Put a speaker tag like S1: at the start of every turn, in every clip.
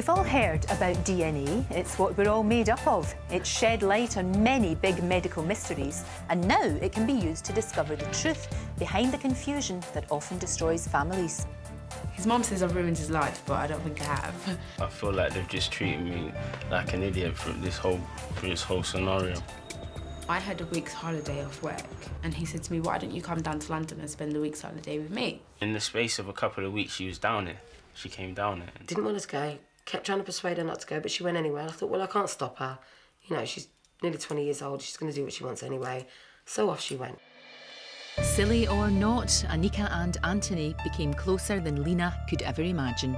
S1: We've all heard about DNA. It's what we're all made up of. It's shed light on many big medical mysteries, and now it can be used to discover the truth behind the confusion that often destroys families.
S2: His mum says I've ruined his life, but I don't think I have.
S3: I feel like they've just treated me like an idiot through this whole scenario.
S2: I had a week's holiday off work, and he said to me, why don't you come down to London and spend the week's holiday with me?
S3: In the space of a couple of weeks, she was down here. She came down here.
S4: Didn't want us to go, kept trying to persuade her not to go, but she went anyway. I thought, well, I can't stop her. You know, she's nearly 20 years old, she's going to do what she wants anyway. So off she went.
S1: Silly or not, Anika and Anthony became closer than Lena could ever imagine.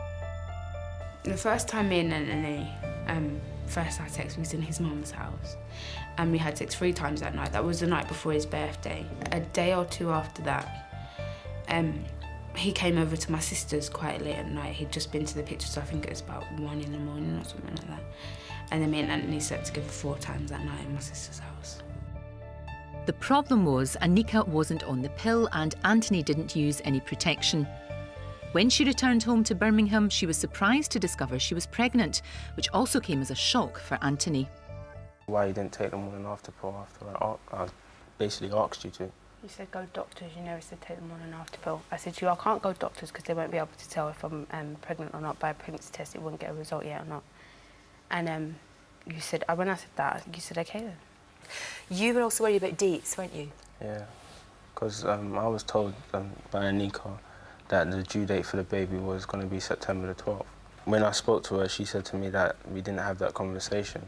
S2: The first time me and Anthony first had sex was in his mum's house, and we had sex 3 times that night. That was the night before his birthday. A day or 2 after that, he came over to my sister's quite late at night. He'd just been to the picture, so I think it was about 1 in the morning or something like that. And then me and Anthony slept together 4 times that night in my sister's house.
S1: The problem was Anika wasn't on the pill and Anthony didn't use any protection. When she returned home to Birmingham, she was surprised to discover she was pregnant, which also came as a shock for Anthony.
S3: Why you didn't take the morning after pill after I basically asked you to?
S5: You said go doctors, you never said take the morning after pill. I said to you, I can't go doctors because they won't be able to tell if I'm pregnant or not. By a pregnancy test, it wouldn't get a result yet or not. And you said, when I said that, you said, okay then.
S1: You were also worried about dates, weren't you?
S3: Yeah, because I was told by Anika that the due date for the baby was going to be September the 12th. When I spoke to her, she said to me that we didn't have that conversation,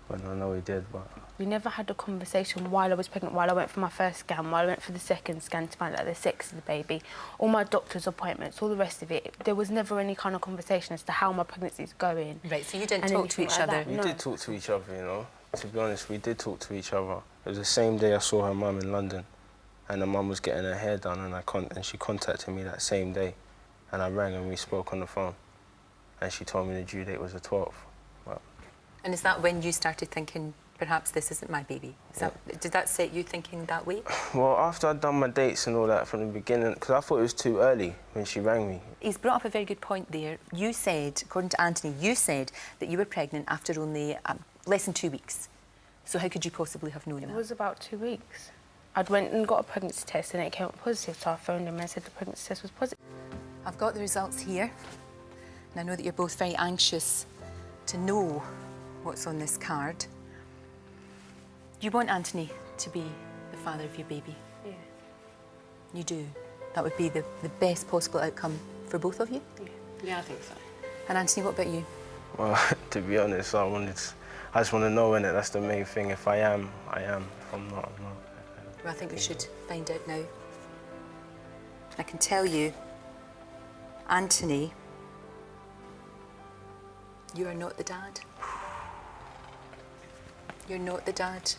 S3: when I know we did, but...
S5: We never had a conversation while I was pregnant, while I went for my first scan, while I went for the second scan to find out the sex of the baby, all my doctor's appointments, all the rest of it. There was never any kind of conversation as to how my pregnancy is going.
S1: Right, so you didn't talk to each other?
S3: We did talk to each other, you know. To be honest, we did talk to each other. It was the same day I saw her mum in London, and her mum was getting her hair done, and she contacted me that same day, and I rang and we spoke on the phone, and she told me the due date was the 12th. Well,
S1: and is that when you started thinking, perhaps this isn't my baby? Did that set you thinking that way?
S3: Well, after I'd done my dates and all that from the beginning, because I thought it was too early when she rang me.
S1: He's brought up a very good point there. You said, according to Anthony, you said that you were pregnant after only less than 2 weeks. So how could you possibly have known that?
S5: It was about 2 weeks. I'd went and got a pregnancy test and it came up positive, so I phoned him and I said the pregnancy test was positive.
S1: I've got the results here, and I know that you're both very anxious to know what's on this card. You want Anthony to be the father of your baby?
S5: Yeah.
S1: You do? That would be the best possible outcome for both of you?
S5: Yeah, I think so.
S1: And Anthony, what about you?
S3: Well, to be honest, I just want to know, innit? That's the main thing. If I am, I am. If I'm not, I'm not.
S1: Well, I think we should find out now. I can tell you, Anthony, you are not the dad. You're not the dad.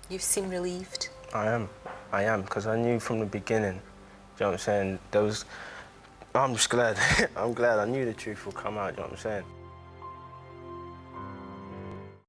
S1: You seem relieved.
S3: I am, because I knew from the beginning, do you know what I'm saying? I'm just glad, I'm glad I knew the truth would come out, do you know what I'm saying?